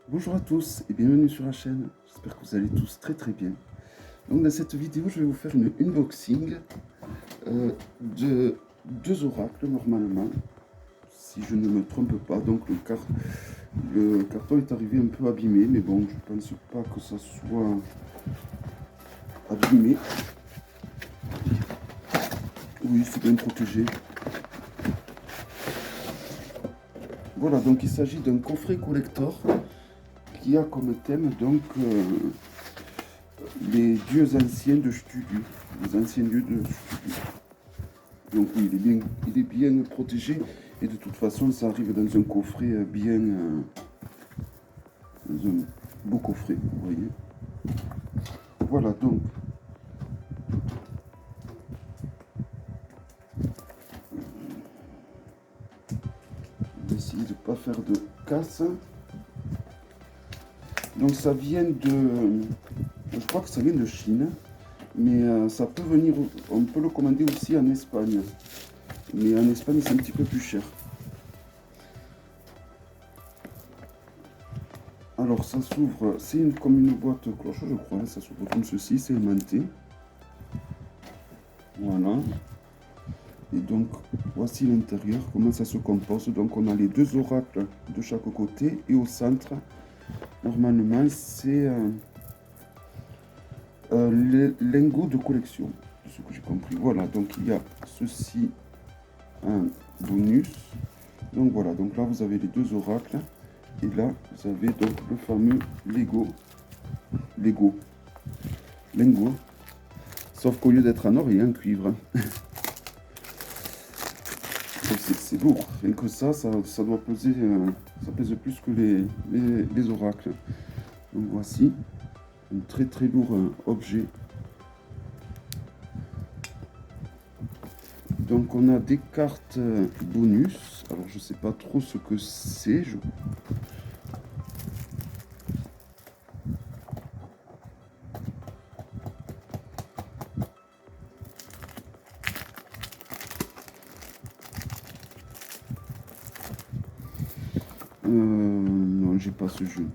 Bonjour à tous et bienvenue sur la chaîne, j'espère que vous allez tous très bien. Donc dans cette vidéo je vais vous faire une unboxing de deux oracles normalement, si je ne me trompe pas. Donc le carton est arrivé un peu abîmé, mais bon, je pense pas que ça soit abîmé. Oui, c'est bien protégé. Voilà, donc il s'agit d'un coffret collector qui a comme thème donc les dieux anciens de Cthulhu, les anciens dieux de Cthulhu. Donc oui, il est bien protégé et de toute façon ça arrive dans un coffret dans un beau coffret, vous voyez. Voilà, donc on va essayer de ne pas faire de casse. Donc ça vient de, je crois que ça vient de Chine, mais ça peut venir, on peut le commander aussi en Espagne, mais en Espagne c'est un petit peu plus cher. Alors ça s'ouvre, c'est comme une boîte cloche je crois, ça s'ouvre comme ceci, c'est aimanté. Voilà. Et donc voici l'intérieur, comment ça se compose. Donc on a les deux oracles de chaque côté et au centre, normalement c'est les lingots de collection, de ce que j'ai compris. Voilà, donc il y a ceci, un bonus. Donc voilà, donc là vous avez les deux oracles. Et là, vous avez donc le fameux Lego. Sauf qu'au lieu d'être en or, il y a un cuivre. C'est lourd. Rien que ça doit peser, ça pèse plus que les oracles. Donc voici un très lourd objet. Donc on a des cartes bonus. Alors je sais pas trop ce que c'est. Non, j'ai pas ce jeu.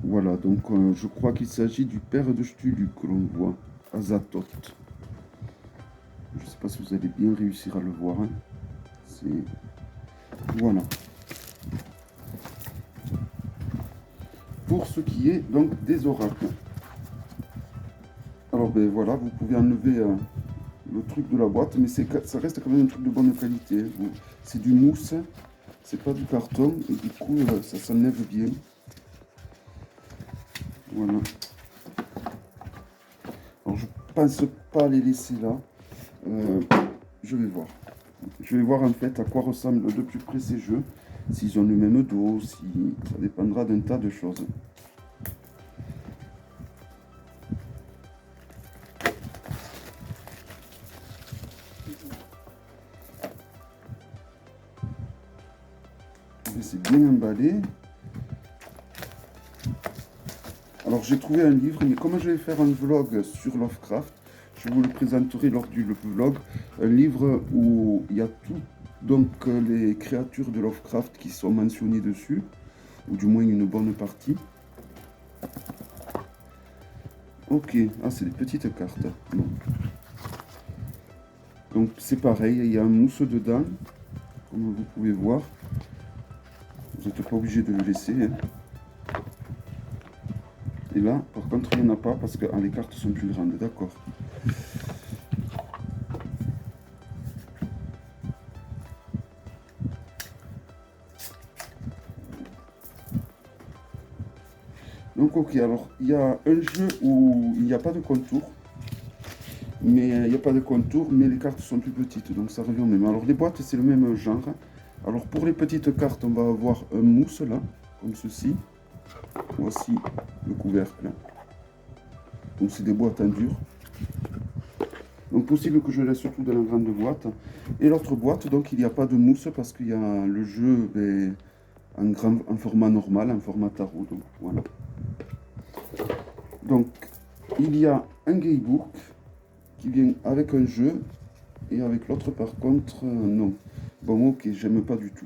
Voilà, donc je crois qu'il s'agit du père de Cthulhu que l'on voit, Azathoth. Je ne sais pas si vous allez bien réussir à le voir. Hein. Voilà. Pour ce qui est donc des oracles. Alors ben voilà, vous pouvez enlever le truc de la boîte, mais ça reste quand même un truc de bonne qualité. Hein. C'est du mousse, c'est pas du carton, et du coup ça s'enlève bien. Voilà. Alors je pense pas les laisser là. Je vais voir. Je vais voir en fait à quoi ressemblent de plus près ces jeux. S'ils ont le même dos, si ça dépendra d'un tas de choses. C'est bien emballé. Alors j'ai trouvé un livre, mais comme je vais faire un vlog sur Lovecraft, je vous le présenterai lors du vlog. Un livre où il y a tout, donc les créatures de Lovecraft qui sont mentionnées dessus, ou du moins une bonne partie. Ok, ah c'est des petites cartes. Bon. Donc c'est pareil, il y a un mousse dedans, comme vous pouvez voir. Vous n'êtes pas obligé de le laisser. Hein. Et là, par contre, il n'y en a pas parce que les cartes sont plus grandes, d'accord. Donc ok, alors il y a un jeu où il n'y a pas de contour. Mais il n'y a pas de contour, mais les cartes sont plus petites, donc ça revient au même. Alors les boîtes, c'est le même genre. Alors pour les petites cartes, on va avoir un mousse là, comme ceci. Voici le couvercle. Donc c'est des boîtes en dur. Donc possible que je laisse surtout dans la grande boîte. Et l'autre boîte, donc il n'y a pas de mousse parce qu'il y a le jeu en format normal, en format tarot. Donc voilà. Donc il y a un gamebook qui vient avec un jeu et avec l'autre par contre non. Bon ok, j'aime pas du tout.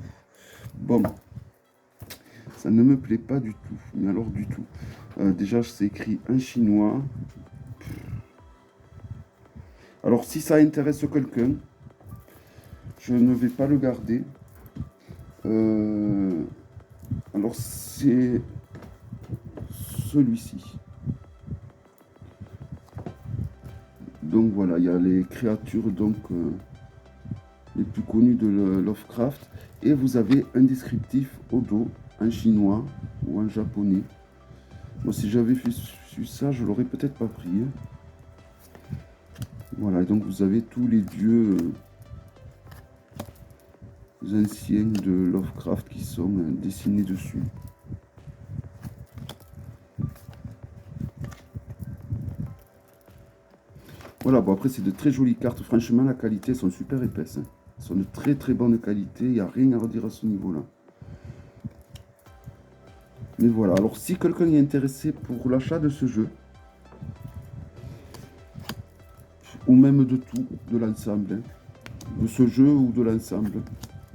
Bon, Ça ne me plaît pas du tout, mais alors du tout. Déjà, c'est écrit en chinois. Alors, si ça intéresse quelqu'un, je ne vais pas le garder. Alors, c'est celui-ci. Donc voilà, il y a les créatures donc les plus connues de Lovecraft. Et vous avez un descriptif au dos, en chinois ou en japonais. Moi, si j'avais su ça, je l'aurais peut-être pas pris. Voilà, et donc vous avez tous les dieux anciens de Lovecraft qui sont dessinés dessus. Voilà, bon après c'est de très jolies cartes. Franchement, la qualité, elles sont super épaisses. Elles sont de très très bonne qualité. Il n'y a rien à redire à ce niveau-là. Mais voilà, alors si quelqu'un est intéressé pour l'achat de ce jeu, ou même de tout, de l'ensemble, de ce jeu ou de l'ensemble,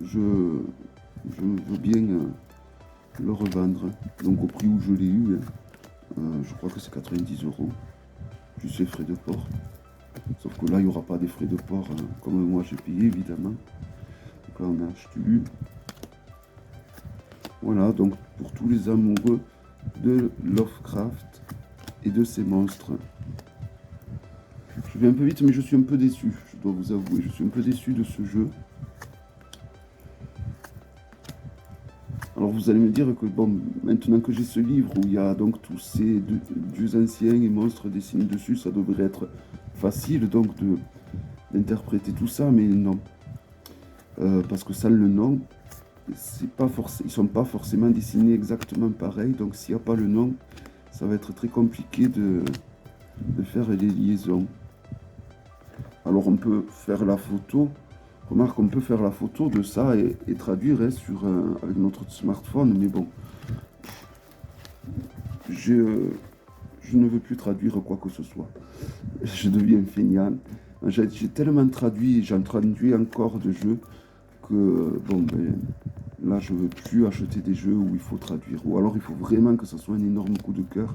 je veux bien le revendre. Donc au prix où je l'ai eu, je crois que c'est 90 €, plus les frais de port. Sauf que là, il n'y aura pas des frais de port comme moi j'ai payé, évidemment. Donc là, on a acheté. Voilà, donc pour tous les amoureux de Lovecraft et de ses monstres. Je vais un peu vite, mais je suis un peu déçu, je dois vous avouer. Je suis un peu déçu de ce jeu. Alors vous allez me dire que, bon, maintenant que j'ai ce livre où il y a donc tous ces dieux anciens et monstres dessinés dessus, ça devrait être facile donc d'interpréter tout ça, mais non. Parce que ça, le nom, c'est pas ils sont pas forcément dessinés exactement pareil, donc s'il n'y a pas le nom, ça va être très compliqué de faire les liaisons. Alors on peut faire la photo, remarque, on peut faire la photo de ça et traduire avec notre smartphone, mais bon, je ne veux plus traduire quoi que ce soit. Je deviens feignant. J'ai tellement traduit, j'en traduis encore de jeux que, bon, ben, là, je ne veux plus acheter des jeux où il faut traduire. Ou alors, il faut vraiment que ce soit un énorme coup de cœur.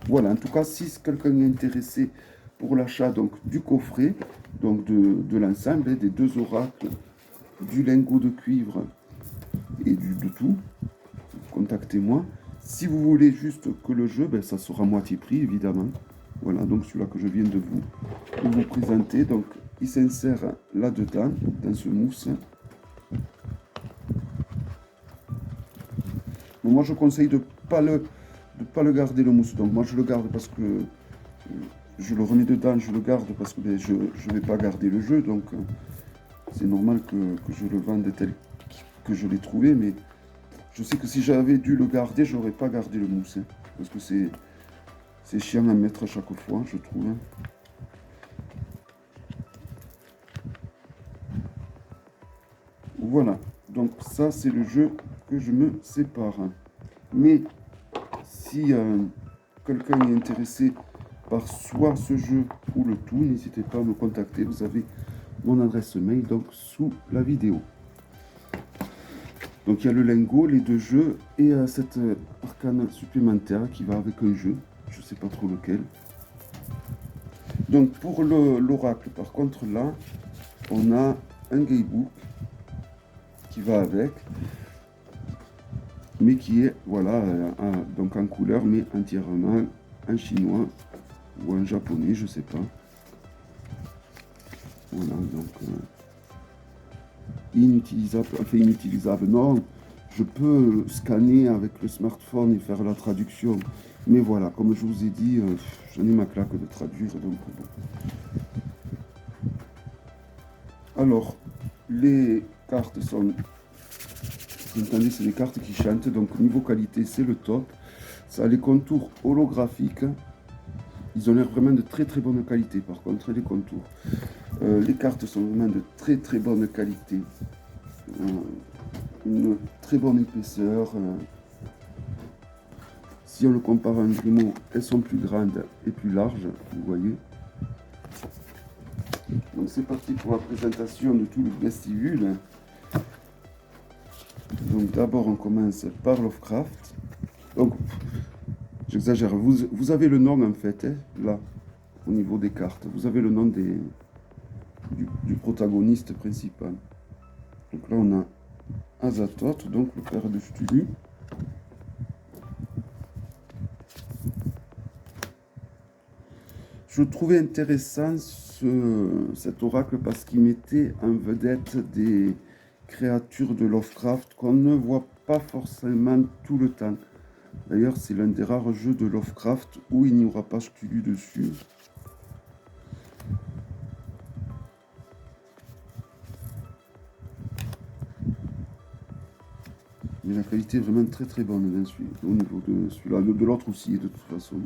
Voilà, en tout cas, si quelqu'un est intéressé pour l'achat donc du coffret, donc de l'ensemble, des deux oracles, du lingot de cuivre et de tout, contactez-moi. Si vous voulez juste que le jeu, ben, ça sera moitié prix, évidemment. Voilà, donc celui-là que je viens de vous présenter. Donc, il s'insère là-dedans, dans ce mousse. Bon, moi, je conseille de ne pas le garder, le mousse. Donc, moi, je le garde parce que je le remets dedans, je le garde parce que ben, je ne vais pas garder le jeu. Donc, c'est normal que je le vende tel que je l'ai trouvé. Mais je sais que si j'avais dû le garder, je n'aurais pas gardé le mousse. Hein, parce que c'est chiant à mettre à chaque fois, je trouve. Hein. Voilà, donc ça c'est le jeu que je me sépare. Mais si quelqu'un est intéressé par soit ce jeu ou le tout, n'hésitez pas à me contacter. Vous avez mon adresse mail donc sous la vidéo. Donc il y a le lingot, les deux jeux et cette arcane supplémentaire qui va avec un jeu. Je ne sais pas trop lequel. Donc pour l'oracle, par contre là, on a un gamebook qui va avec, mais qui est voilà donc en couleur, mais entièrement en chinois ou en japonais, je sais pas. Voilà, donc inutilisable, enfin inutilisable, non, je peux scanner avec le smartphone et faire la traduction, mais voilà, comme je vous ai dit, j'en ai ma claque de traduire, donc bon. Alors, les cartes sont, vous entendez, c'est les cartes qui chantent, donc niveau qualité, c'est le top. Ça a les contours holographiques, ils ont l'air vraiment de très très bonne qualité, par contre, les contours. Les cartes sont vraiment de très très bonne qualité. Une très bonne épaisseur. Si on le compare à un Grimaud, elles sont plus grandes et plus larges, vous voyez. Donc c'est parti pour la présentation de tout le vestibule. Donc d'abord on commence par Lovecraft. Donc j'exagère, vous avez le nom en fait, hein, là, au niveau des cartes. Vous avez le nom du protagoniste principal. Donc là on a Azathoth, donc le père de Cthulhu. Je trouvais intéressant cet oracle parce qu'il mettait en vedette des créatures de Lovecraft qu'on ne voit pas forcément tout le temps. D'ailleurs, c'est l'un des rares jeux de Lovecraft où il n'y aura pas Cthulhu dessus. Mais la qualité est vraiment très très bonne au niveau de celui-là, de l'autre aussi, de toute façon.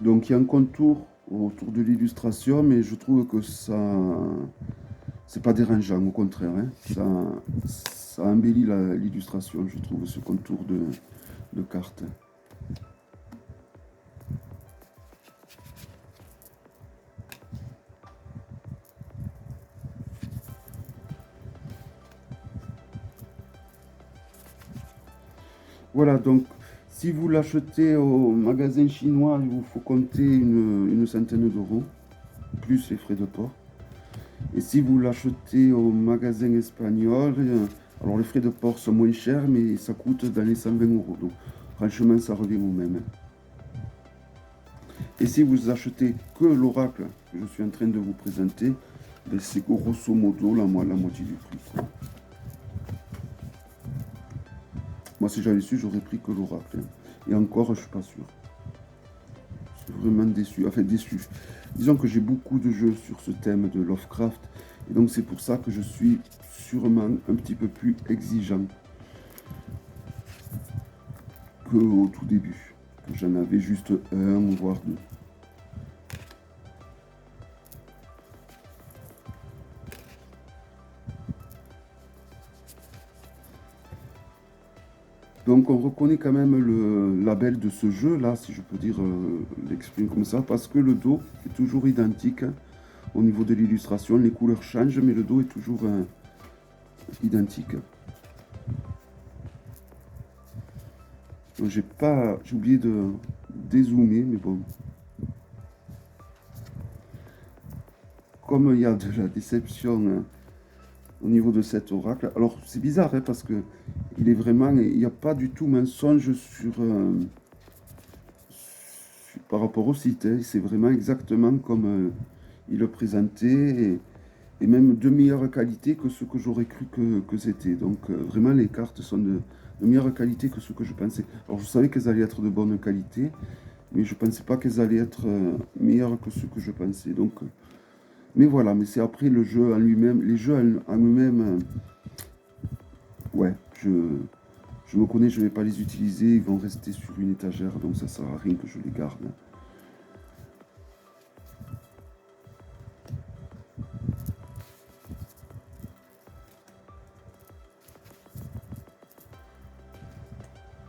Donc il y a un contour autour de l'illustration, mais je trouve que ça, c'est pas dérangeant, au contraire, hein. Ça embellit l'illustration, je trouve, ce contour de carte. Voilà, donc si vous l'achetez au magasin chinois, il vous faut compter une centaine d'euros, plus les frais de port. Et si vous l'achetez au magasin espagnol, alors les frais de port sont moins chers, mais ça coûte dans les 120 euros. Donc franchement, ça revient au même. Et si vous achetez que l'oracle que je suis en train de vous présenter, ben c'est grosso modo la moitié du prix, quoi. Moi, si j'avais su, j'aurais pris que l'oracle. Et encore, je suis pas sûr. Je suis vraiment déçu. Enfin, déçu. Disons que j'ai beaucoup de jeux sur ce thème de Lovecraft. Et donc, c'est pour ça que je suis sûrement un petit peu plus exigeant qu'au tout début. Que j'en avais juste un, voire deux. Donc on reconnaît quand même le label de ce jeu là, si je peux dire l'exprimer comme ça, parce que le dos est toujours identique au niveau de l'illustration. Les couleurs changent, mais le dos est toujours identique. J'ai oublié de dézoomer, mais bon. Comme il y a de la déception au niveau de cet oracle. Alors c'est bizarre, hein, parce que il n'y a pas du tout mensonge par rapport au site, hein. C'est vraiment exactement comme il le présentait, et même de meilleure qualité que ce que j'aurais cru que c'était. Donc vraiment les cartes sont de meilleure qualité que ce que je pensais. Alors je savais qu'elles allaient être de bonne qualité, mais je ne pensais pas qu'elles allaient être meilleures que ce que je pensais. Donc mais voilà, mais c'est après le jeu en lui-même, les jeux en eux-mêmes, ouais, je me connais, je ne vais pas les utiliser, ils vont rester sur une étagère, donc ça ne sert à rien que je les garde.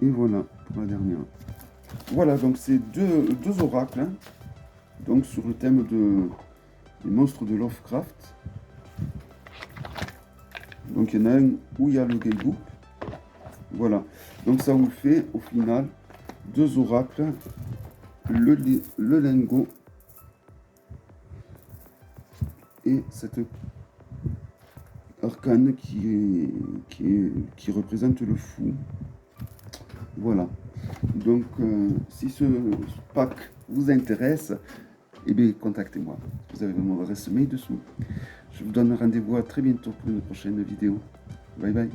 Et voilà, pour la dernière. Voilà, donc c'est deux oracles, hein, donc sur le thème des monstres de Lovecraft. Donc il y en a un où il y a le Guidebook. Voilà, donc ça vous fait au final deux oracles, le lingot et cette arcane qui représente le fou. Voilà. Donc, si ce pack vous intéresse, eh bien, contactez-moi. Vous avez mon adresse mail dessous. Je vous donne rendez-vous à très bientôt pour une prochaine vidéo. Bye bye.